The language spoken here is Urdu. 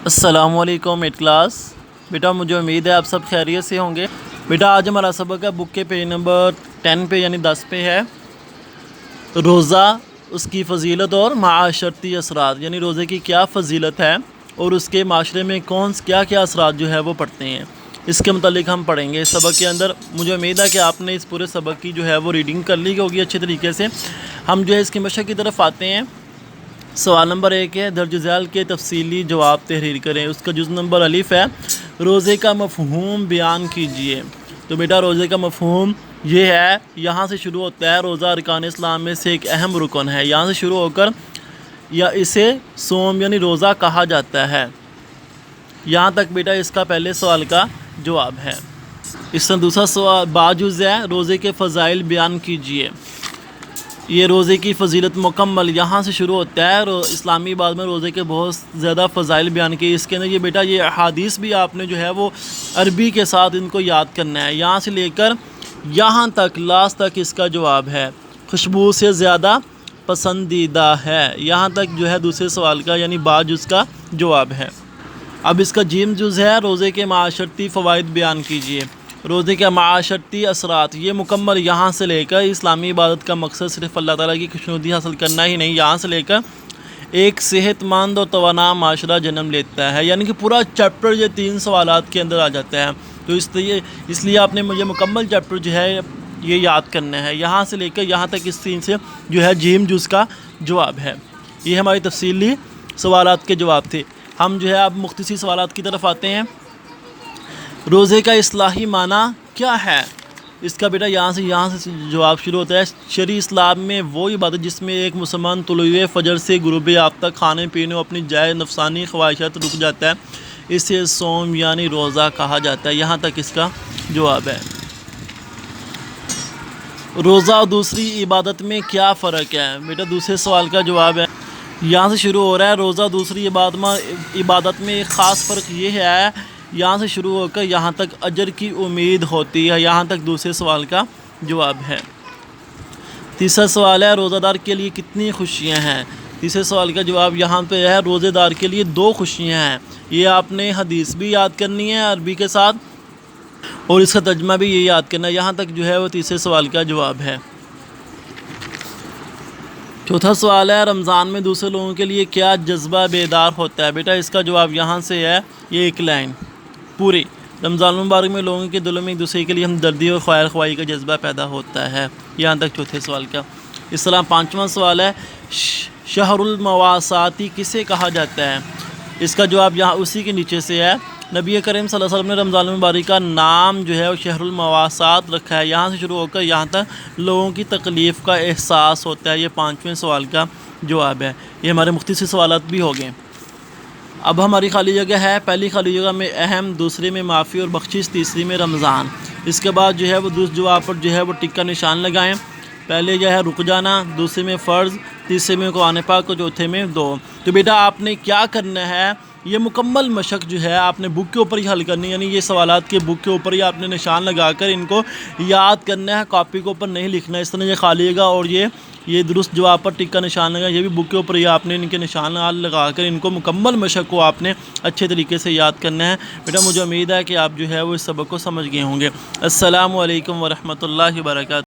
السلام علیکم ایٹ کلاس بیٹا، مجھے امید ہے آپ سب خیریت سے ہوں گے۔ بیٹا آج ہمارا سبق ہے بک کے پیج نمبر 10 پہ یعنی 10 پہ ہے روزہ، اس کی فضیلت اور معاشرتی اثرات، یعنی روزے کی کیا فضیلت ہے اور اس کے معاشرے میں کیا کیا اثرات جو ہے وہ پڑتے ہیں، اس کے متعلق ہم پڑھیں گے اس سبق کے اندر۔ مجھے امید ہے کہ آپ نے اس پورے سبق کی جو ہے وہ ریڈنگ کر لی ہوگی اچھے طریقے سے۔ ہم جو ہے اس کی مشق کی طرف آتے ہیں۔ سوال نمبر 1 ہے درج ذیل کے تفصیلی جواب تحریر کریں۔ اس کا جزء نمبر الف ہے روزے کا مفہوم بیان کیجیے۔ تو بیٹا روزے کا مفہوم یہ ہے، یہاں سے شروع ہوتا ہے۔ روزہ ارکان اسلام میں سے ایک اہم رکن ہے، یہاں سے شروع ہو کر یا اسے صوم یعنی روزہ کہا جاتا ہے۔ یہاں تک بیٹا اس کا پہلے سوال کا جواب ہے۔ اس کا دوسرا سوال باجز ہے روزے کے فضائل بیان کیجیے۔ یہ روزے کی فضیلت مکمل یہاں سے شروع ہوتا ہے۔ اسلامی بعد میں روزے کے بہت زیادہ فضائل بیان کیے۔ اس کے اندر یہ بیٹا یہ احادیث بھی آپ نے جو ہے وہ عربی کے ساتھ ان کو یاد کرنا ہے۔ یہاں سے لے کر یہاں تک لاسٹ تک اس کا جواب ہے۔ خوشبو سے زیادہ پسندیدہ ہے، یہاں تک جو ہے دوسرے سوال کا یعنی با جز کا جواب ہے۔ اب اس کا جیم جز ہے روزے کے معاشرتی فوائد بیان کیجیے۔ روزے کے معاشرتی اثرات یہ مکمل یہاں سے لے کر اسلامی عبادت کا مقصد صرف اللہ تعالیٰ کی خوشنودی حاصل کرنا ہی نہیں، یہاں سے لے کر ایک صحت مند اور توانا معاشرہ جنم لیتا ہے، یعنی کہ پورا چیپٹر یہ 3 سوالات کے اندر آ جاتا ہے۔ تو اس لیے آپ نے مجھے مکمل چیپٹر جو ہے یہ یاد کرنا ہے، یہاں سے لے کر یہاں تک اس 3 سے جو ہے جیم جز کا جواب ہے۔ یہ ہماری تفصیلی سوالات کے جواب تھے۔ ہم جو ہے اب مختصر سوالات کی طرف آتے ہیں۔ روزے کا اصطلاحی معنی کیا ہے؟ اس کا بیٹا یہاں سے جواب شروع ہوتا ہے۔ شرعی اسلام میں وہ عبادت جس میں ایک مسلمان طلوع فجر سے غروب آفتاب تک کھانے پینے اور اپنی جائز نفسانی خواہشات رک جاتا ہے، اسے صوم یعنی روزہ کہا جاتا ہے، یہاں تک اس کا جواب ہے۔ روزہ اور دوسری عبادت میں کیا فرق ہے؟ بیٹا دوسرے سوال کا جواب ہے، یہاں سے شروع ہو رہا ہے۔ روزہ دوسری عبادت میں ایک خاص فرق یہ ہے، یہاں سے شروع ہو کر یہاں تک اجر کی امید ہوتی ہے، یہاں تک دوسرے سوال کا جواب ہے۔ تیسرا سوال ہے روزہ دار کے لیے کتنی خوشیاں ہیں؟ تیسرے سوال کا جواب یہاں پہ ہے روزے دار کے لیے 2 خوشیاں ہیں۔ یہ آپ نے حدیث بھی یاد کرنی ہے عربی کے ساتھ اور اس کا ترجمہ بھی یہ یاد کرنا ہے، یہاں تک جو ہے وہ تیسرے سوال کا جواب ہے۔ چوتھا سوال ہے رمضان میں دوسرے لوگوں کے لیے کیا جذبہ بیدار ہوتا ہے؟ بیٹا اس کا جواب یہاں سے ہے، یہ ایک لائن پوری۔ رمضان المبارک میں لوگوں کے دلوں میں ایک دوسرے کے لیے ہمدردی اور خیر خواہی کا جذبہ پیدا ہوتا ہے، یہاں تک چوتھے سوال کا۔ اس طرح 5واں سوال ہے شہر المواساتی کسے کہا جاتا ہے؟ اس کا جواب یہاں اسی کے نیچے سے ہے۔ نبی کریم صلی اللہ علیہ وسلم نے رمضان المبارک کا نام جو ہے وہ شہر المواسات رکھا ہے، یہاں سے شروع ہو کر یہاں تک لوگوں کی تکلیف کا احساس ہوتا ہے، یہ 5ویں سوال کا جواب ہے۔ یہ ہمارے مختصر سوالات بھی ہو گئے۔ اب ہماری خالی جگہ ہے، پہلی خالی جگہ میں اہم، دوسرے میں معافی اور بخشش، تیسری میں رمضان۔ اس کے بعد جو ہے وہ دوسرے جواب پر جو ہے وہ ٹک کا نشان لگائیں۔ پہلے جو ہے رک جانا، دوسرے میں فرض، تیسرے میں قرآن پاک اور چوتھے میں 2۔ تو بیٹا آپ نے کیا کرنا ہے، یہ مکمل مشق جو ہے آپ نے بک کے اوپر ہی حل کرنی ہے، یعنی یہ سوالات کے بک کے اوپر ہی آپ نے نشان لگا کر ان کو یاد کرنا ہے، کاپی کے اوپر نہیں لکھنا ہے۔ اس طرح یہ خالی جگہ اور یہ درست جواب پر ٹک کا نشان لگا، یہ بھی بک کے اوپر ہی آپ نے ان کے نشان لگا کر ان کو مکمل مشق کو آپ نے اچھے طریقے سے یاد کرنا ہے۔ بیٹا مجھے امید ہے کہ آپ جو ہے وہ اس سبق کو سمجھ گئے ہوں گے۔ السلام علیکم ورحمۃ اللہ وبرکاتہ۔